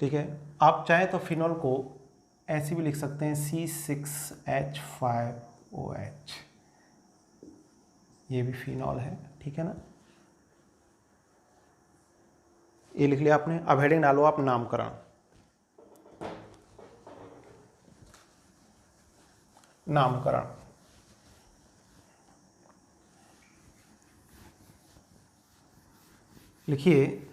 ठीक है, आप चाहें तो फिनोल को ऐसे भी लिख सकते हैं C6H5OH, ये भी फिनोल है, ठीक है ना। ये लिख लिया आपने। अब हेडिंग डालो आप नामकरण। नामकरण लिखिए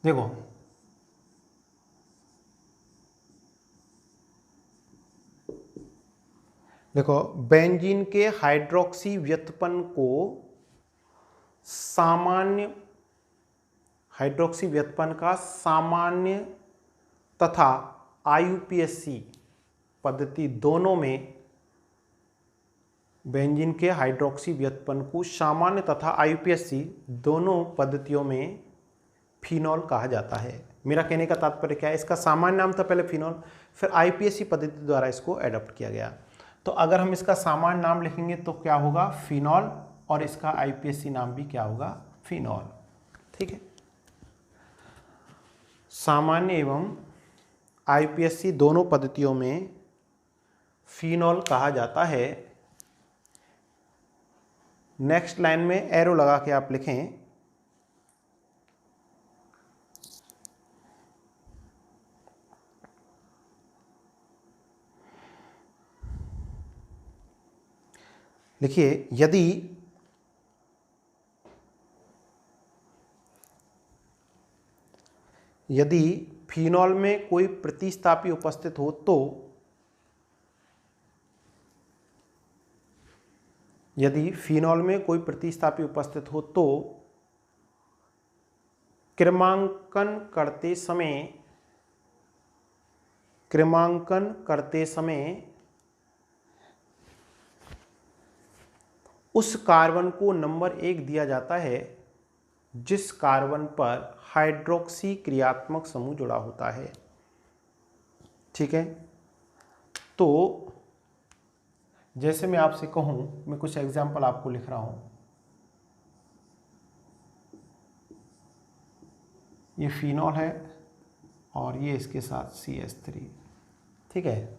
देखो, देखो बेंजीन के हाइड्रोक्सी व्युत्पन्न को सामान्य, हाइड्रोक्सी व्युत्पन्न का सामान्य तथा IUPAC पद्धति दोनों में, बेंजीन के हाइड्रोक्सी व्युत्पन्न को सामान्य तथा IUPAC दोनों पद्धतियों में फिनोल कहा जाता है। मेरा कहने का तात्पर्य क्या है, इसका सामान्य नाम था पहले फिनोल, फिर IUPAC पद्धति द्वारा इसको एडॉप्ट किया गया। तो अगर हम इसका सामान्य नाम लिखेंगे तो क्या होगा, फिनोल, और इसका IUPAC नाम भी क्या होगा, फिनोल। ठीक है, सामान्य एवं IUPAC दोनों पद्धतियों में फिनोल कहा जाता है। नेक्स्ट लाइन में एरो लगा के आप लिखें लिखिए यदि फिनोल में कोई प्रतिस्थापी उपस्थित हो तो, यदि फिनोल में कोई प्रतिस्थापी उपस्थित हो तो क्रमांकन करते समय उस कार्बन को नंबर 1 दिया जाता है जिस कार्बन पर हाइड्रोक्सी क्रियात्मक समूह जुड़ा होता है। ठीक है, तो जैसे मैं आपसे कहूं, मैं कुछ एग्जांपल आपको लिख रहा हूं। ये फिनोल है और ये इसके साथ CH3, ठीक है।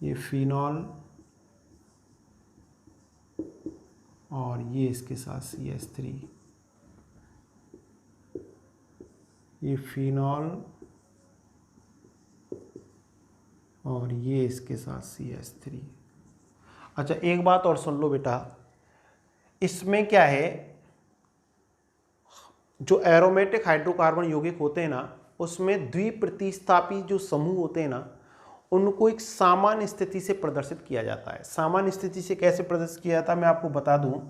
ये फिनोल और ये इसके साथ CH3, ये फिनोल और ये इसके साथ CH3। अच्छा, एक बात और सुन लो बेटा, इसमें क्या है, जो एरोमेटिक हाइड्रोकार्बन यौगिक होते हैं ना, उसमें द्विप्रतिस्थापी जो समूह होते हैं ना, उनको एक सामान्य स्थिति से प्रदर्शित किया जाता है। सामान्य स्थिति से कैसे प्रदर्शित किया जाता है मैं आपको बता दूं।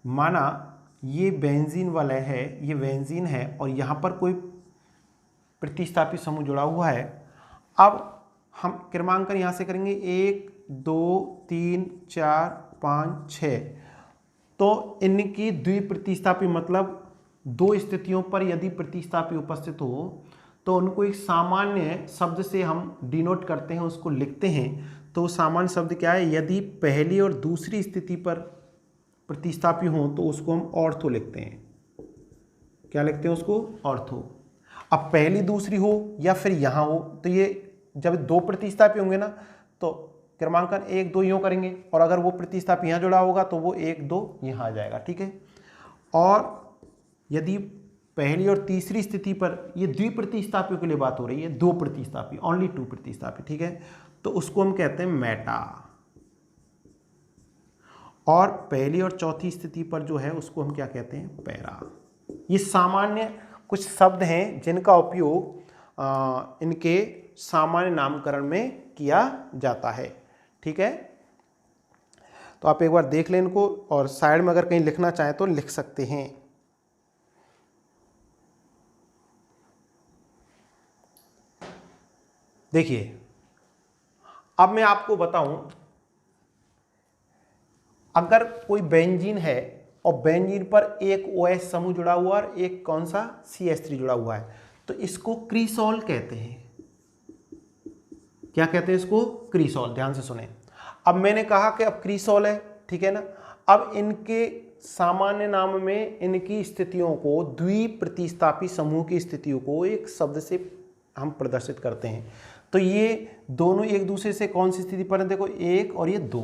माना ये बेंजीन वाला है, ये बेंजीन है और यहाँ पर कोई प्रतिस्थापी समूह जुड़ा हुआ है। अब हम क्रमांकन यहाँ से करेंगे 1 2 3 4 5 6, तो इनकी द्विप्रतिस्थापी मतलब दो स्थितियों पर यदि प्रतिस्थापी उपस्थित हो तो उनको एक सामान्य शब्द से हम डिनोट करते हैं, उसको लिखते हैं। तो सामान्य शब्द क्या है? यदि पहली और दूसरी स्थिति पर प्रतिस्थापी हो तो उसको हम ऑर्थो लिखते हैं। क्या लिखते हैं उसको? ऑर्थो। अब पहली दूसरी हो या फिर यहाँ हो, तो ये जब दो प्रतिस्थापी होंगे ना तो क्रमांकन 1 2 यूँ करेंगे, और अगर वो प्रतिस्थापी यहाँ जुड़ा होगा तो वो 1 2 यहाँ आ जाएगा। ठीक है। और यदि पहली और तीसरी स्थिति पर, ये द्विप्रतिस्थापियों के लिए बात हो रही है, दो प्रतिस्थापी, ओनली टू प्रतिस्थापी। ठीक है। तो उसको हम कहते हैं मेटा। और पहली और चौथी स्थिति पर जो है उसको हम क्या कहते हैं? पैरा। ये सामान्य कुछ शब्द हैं जिनका उपयोग इनके सामान्य नामकरण में किया जाता है। ठीक है। तो आप एक बार देख लें इनको, और साइड में अगर कहीं लिखना चाहें तो लिख सकते हैं। देखिए, अब मैं आपको बताऊं, अगर कोई बेंजीन है और बेंजीन पर एक OH समूह जुड़ा हुआ और एक कौन सा? CH3 जुड़ा हुआ है, तो इसको क्रीसॉल कहते हैं। क्या कहते हैं इसको? क्रीसॉल। ध्यान से सुने। अब मैंने कहा कि अब क्रीसॉल है, ठीक है ना। अब इनके सामान्य नाम में इनकी स्थितियों को, द्विप्रतिस्थापी समूह की स्थितियों को एक शब्द से हम प्रदर्शित करते हैं। तो ये दोनों एक दूसरे से कौन सी स्थिति पर है? देखो, एक और ये दो,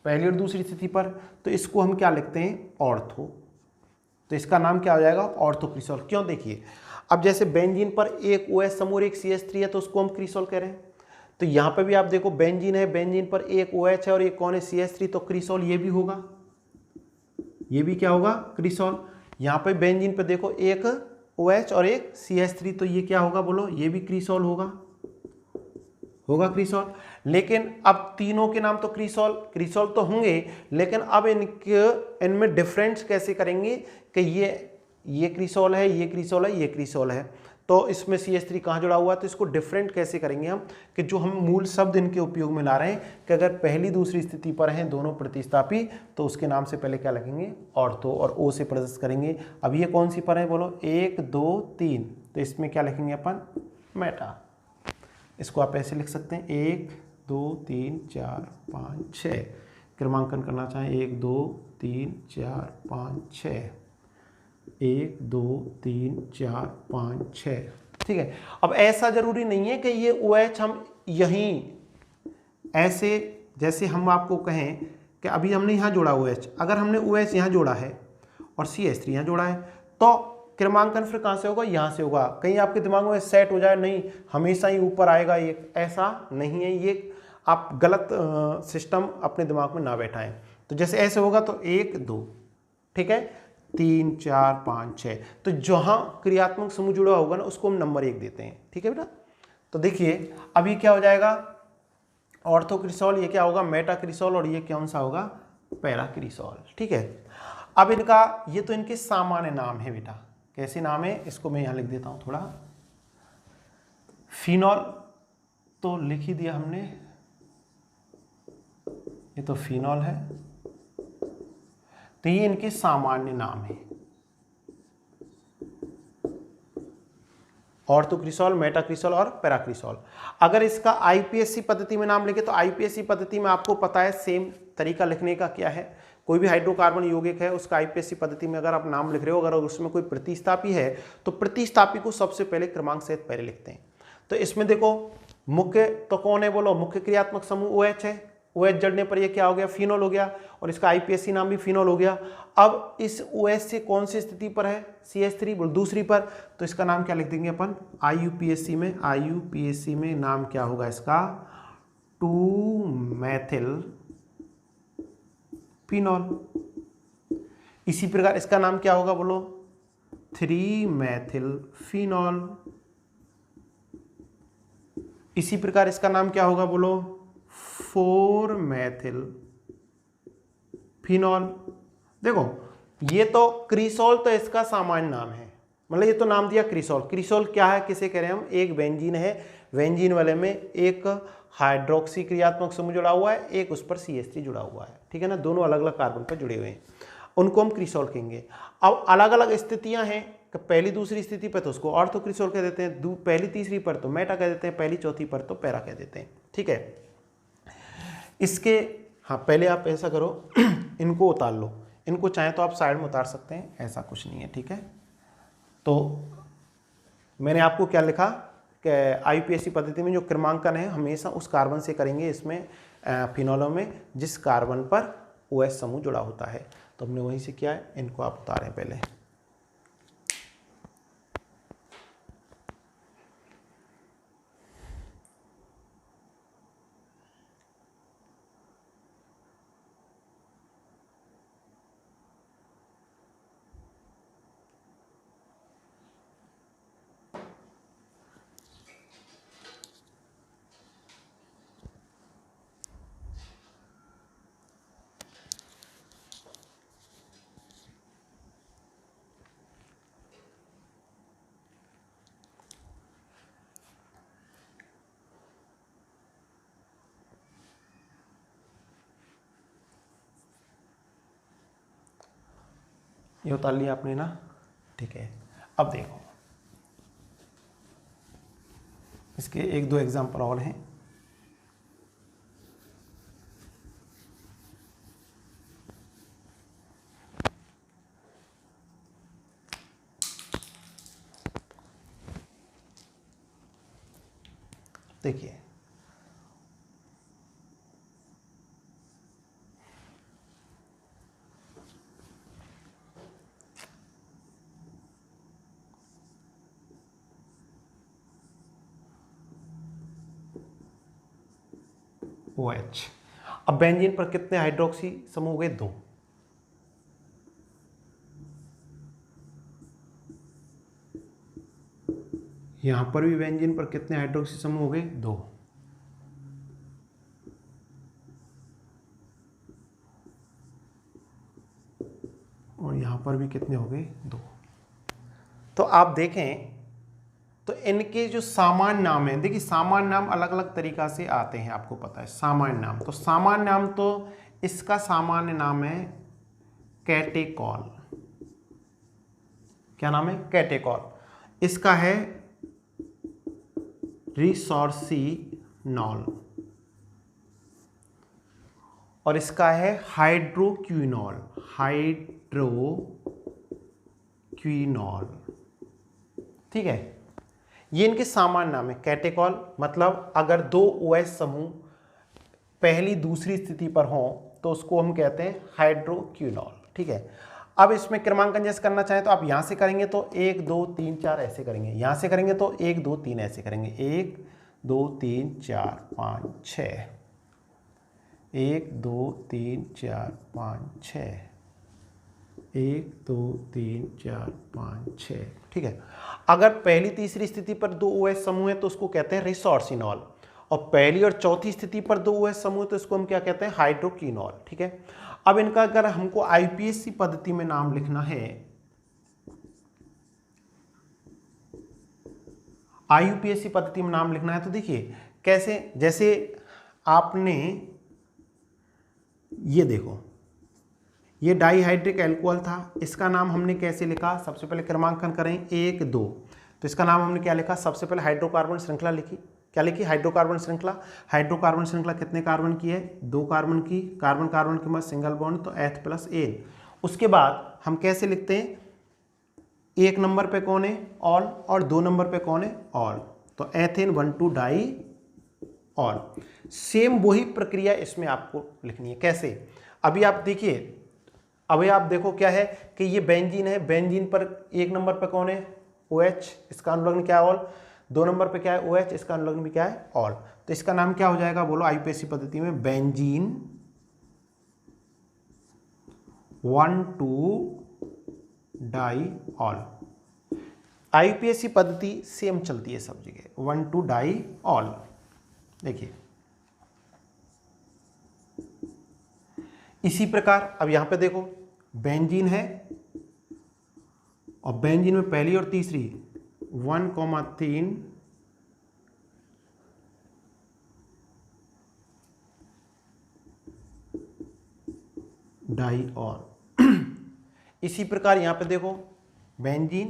पहली और दूसरी स्थिति पर। तो इसको हम क्या लिखते हैं? ऑर्थो। तो इसका नाम क्या हो जाएगा? ऑर्थो क्रीसॉल। क्यों? देखिए, अब जैसे बेंजीन पर एक OH समूह और एक CH3 है तो उसको हम क्रीसॉल कह रहे हैं। तो यहाँ पे भी आप देखो, बेंजीन है, बेंजीन पर एक OH है और एक कौन है? CH3, तो क्रीसॉल ये भी होगा। ये भी क्या होगा? क्रीसॉल। यहाँ पे बेंजीन पे देखो, एक OH और एक CH3, तो ये क्या होगा? बोलो, ये भी क्रीसॉल होगा। होगा क्रीसॉल। लेकिन अब तीनों के नाम तो क्रीसॉल तो होंगे, लेकिन अब इनमें डिफरेंस कैसे करेंगे कि ये क्रीसॉल है, ये क्रीसॉल है, ये क्रीसॉल है, तो इसमें CH3 कहाँ जुड़ा हुआ है? तो इसको डिफरेंट कैसे करेंगे हम, कि जो हम मूल शब्द इनके उपयोग में ला रहे हैं कि अगर पहली दूसरी स्थिति पर हैं दोनों प्रतिस्थापी, तो उसके नाम से पहले क्या लिखेंगे? ऑर्थो, और O से प्रदर्शित करेंगे। अब ये कौन सी पर है? बोलो, 1 2 3, तो इसमें क्या लिखेंगे अपन? मेटा। इसको आप ऐसे लिख सकते हैं, 1 2 3 4 5 6। क्रमांकन करना चाहें, 1 2 3 4 5 6, 1 2 3 4 5 6। ठीक है। अब ऐसा जरूरी नहीं है कि ये OH हम यहीं ऐसे, जैसे हम आपको कहें कि अभी हमने यहाँ जोड़ा OH, अगर हमने OH यहाँ जोड़ा है और CH3 यहाँ जोड़ा है, तो क्रमांकन फिर कहाँ से होगा? यहाँ से होगा। कहीं आपके दिमाग में सेट हो जाए, नहीं हमेशा ही ऊपर आएगा, ये ऐसा नहीं है। ये आप गलत सिस्टम अपने दिमाग में ना बैठाएं। तो जैसे ऐसे होगा तो 1 2, ठीक है, 3 4 5 6, तो जहाँ क्रियात्मक समूह जुड़ा होगा ना उसको हम नंबर 1 देते हैं। ठीक है बेटा। तो देखिए, अभी क्या हो जाएगा? ऑर्थो क्रीसॉल, ये क्या होगा? मेटा क्रीसॉल, और ये कौन सा होगा? पैरा क्रीसॉल। ठीक है। अब इनका, ये तो इनके सामान्य नाम है बेटा। कैसे नाम है? इसको मैं यहाँ लिख देता हूँ थोड़ा। फिनॉल तो लिख ही दिया हमने, ये तो फिनॉल है। तो ये इनके सामान्य नाम है, ऑर्थोक्रीसॉल, मेटाक्रीसॉल और पैराक्रीसॉल। अगर इसका IPSC पद्धति में नाम लिखे तो IPSC पद्धति में आपको पता है सेम तरीका लिखने का क्या है। कोई भी हाइड्रोकार्बन यौगिक है उसका IPSC पद्धति में अगर आप नाम लिख रहे हो, अगर उसमें कोई प्रतिस्थापी है तो प्रतिस्थापी को सबसे पहले क्रमांक सहित पहले लिखते हैं। तो इसमें देखो, मुख्य तो कौन है? बोलो, मुख्य क्रियात्मक समूह OH है। OH जड़ने पर ये क्या हो गया? फिनॉल हो गया, और इसका IPSC नाम भी फिनॉल हो गया। अब इस OH से कौन सी स्थिति पर है? CH3, बोल दूसरी पर, तो इसका नाम क्या लिख देंगे अपन? IUPAC में नाम क्या होगा इसका? 2-मेथिल फिनॉल। इसी प्रकार इसका नाम क्या होगा? बोलो, 3-मेथिल फिनॉल। इसी प्रकार इसका नाम क्या होगा? बोलो, 4-मेथिल फिनॉल। देखो, ये तो क्रीसॉल तो इसका सामान्य नाम है, मतलब ये तो नाम दिया क्रीसॉल। क्रीसॉल क्या है, किसे कह रहे हैं हम? एक बेंजीन है, बेंजीन वाले में एक हाइड्रोक्सी क्रियात्मक समूह जुड़ा हुआ है, एक उस पर CH3 जुड़ा हुआ है। ठीक है ना, दोनों अलग अलग कार्बन पर जुड़े हुए हैं, उनको हम क्रीसॉल कहेंगे। अब अलग अलग स्थितियां हैं, कि पहली दूसरी स्थिति पर तो उसको ऑर्थोक्रिसोल कह देते हैं, पहली तीसरी पर तो मेटा कह देते हैं, पहली चौथी पर तो पैरा कह देते हैं। ठीक है, इसके हाँ पहले आप ऐसा करो इनको उतार लो, इनको चाहे तो आप साइड में उतार सकते हैं, ऐसा कुछ नहीं है। ठीक है, तो मैंने आपको क्या लिखा कि आईयूपीएसी पद्धति में जो क्रमांकन है हमेशा उस कार्बन से करेंगे इसमें फिनोलों में जिस कार्बन पर OH समूह जुड़ा होता है। तो हमने वहीं से किया है, इनको आप उतारें पहले। ये उतार लिया आपने ना। ठीक है, अब देखो इसके एक दो एग्जाम्पल और हैं। देखिए OH, अब बेंजीन पर कितने हाइड्रोक्सी समूह हो गए? 2। यहां पर भी बेंजीन पर कितने हाइड्रोक्सी समूह हो गए? 2। और यहां पर भी कितने हो गए? 2। तो आप देखें तो इनके जो सामान्य नाम है, देखिए सामान्य नाम अलग अलग तरीका से आते हैं, आपको पता है सामान्य नाम। तो सामान्य नाम तो इसका सामान्य नाम है कैटेकॉल। क्या नाम है? कैटेकॉल। इसका है रिसोर्सिनॉल और इसका है हाइड्रोक्विनॉल। हाइड्रोक्विनॉल, ठीक है, ये इनके सामान्य नाम है। कैटेकॉल मतलब अगर 2 OH समूह पहली दूसरी स्थिति पर हों तो उसको हम कहते हैं हाइड्रोक्विनॉल। ठीक है, अब इसमें क्रमांकन जैसे करना चाहें तो आप यहां से करेंगे तो 1 2 3 4 ऐसे करेंगे, यहां से करेंगे तो 1 2 3 ऐसे करेंगे, 1 2 3 4 5 6, 1 2 3 4 5 6, 1 2 3 4 5 6। ठीक है, अगर पहली तीसरी स्थिति पर 2 OH समूह है तो उसको कहते हैं रिसोर्सिनॉल, और पहली और चौथी स्थिति पर 2 OH समूह तो इसको हम क्या कहते हैं? हाइड्रोक्विनॉल। ठीक है, अब इनका अगर हमको आईयूपीएसी पद्धति में नाम लिखना है, आईयूपीएसी पद्धति में नाम लिखना है तो देखिए कैसे, जैसे आपने ये देखो ये डाईहाइड्रिक एल्कोहल था, इसका नाम हमने कैसे लिखा? सबसे पहले क्रमांकन करें 1 2, तो इसका नाम हमने क्या लिखा? सबसे पहले हाइड्रोकार्बन श्रृंखला लिखी। क्या लिखी? हाइड्रोकार्बन श्रृंखला। हाइड्रोकार्बन श्रृंखला कितने कार्बन की है? 2 कार्बन की। कार्बन कार्बन के बाद सिंगल बॉन्ड तो H+N। उसके बाद हम कैसे लिखते हैं? 1 नंबर पे कौन है? ऑल, और 2 नंबर पे कौन है? ऑल, तो एथेन 1 2 डाई ऑल। सेम वही प्रक्रिया इसमें आपको लिखनी है। कैसे? अभी आप देखिए, अभी आप देखो क्या है कि ये बेंजीन है, बेंजीन पर 1 नंबर पे कौन है? OH, इसका अनुलग्न क्या है? ऑल। 2 नंबर पे क्या है? OH, इसका अनुलग्न भी क्या है? ऑल। तो इसका नाम क्या हो जाएगा? बोलो आईयूपीएसी पद्धति में बेंजीन 1 2 डाई ऑल। आईयूपीएसी पद्धति सेम चलती है सब जगह, 1 2 डाई ऑल। देखिए इसी प्रकार अब यहां पे देखो बेंजीन है और बेंजीन में पहली और तीसरी 1,3 डाई ऑल। इसी प्रकार यहां पे देखो बेंजीन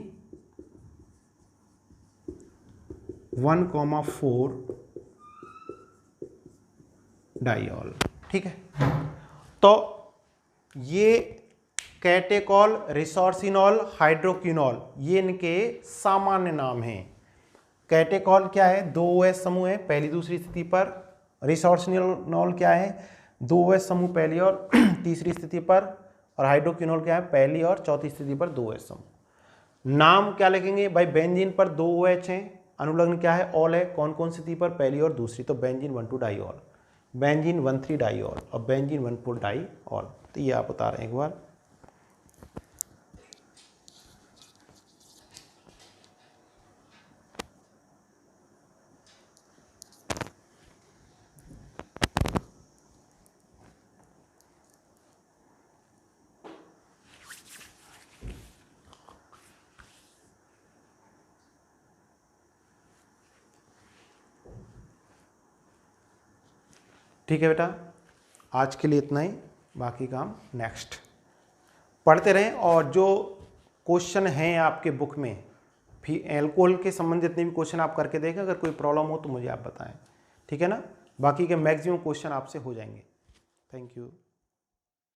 1,4 डाइऑल। ठीक है, तो ये कैटेकॉल, रिसोर्सिनॉल, हाइड्रोक्विनॉल ये इनके सामान्य नाम हैं। कैटेकॉल क्या है, 2 OH समूह है पहली दूसरी स्थिति पर। रिसोर्सिनॉल क्या है, 2 OH समूह पहली और तीसरी स्थिति पर। और हाइड्रोक्विनॉल क्या है, पहली और चौथी स्थिति पर 2 OH समूह। नाम क्या लिखेंगे भाई, बेंजीन पर 2 OH हैं, अनुलग्न क्या है, ऑल है। कौन कौन स्थिति पर, पहली और दूसरी, तो बेंजीन 1,2 डाइऑल, बेंजीन 1,3 डाइऑल और बेंजीन 1,4 डाइऑल। तो ये आप बता रहे हैं एक बार। ठीक है बेटा, आज के लिए इतना ही, बाकी काम नेक्स्ट पढ़ते रहें। और जो क्वेश्चन हैं आपके बुक में, फिर एल्कोहल के संबंधित जितने भी क्वेश्चन आप करके देखें, अगर कोई प्रॉब्लम हो तो मुझे आप बताएं, ठीक है ना। बाकी के मैक्सिमम क्वेश्चन आपसे हो जाएंगे। Thank you.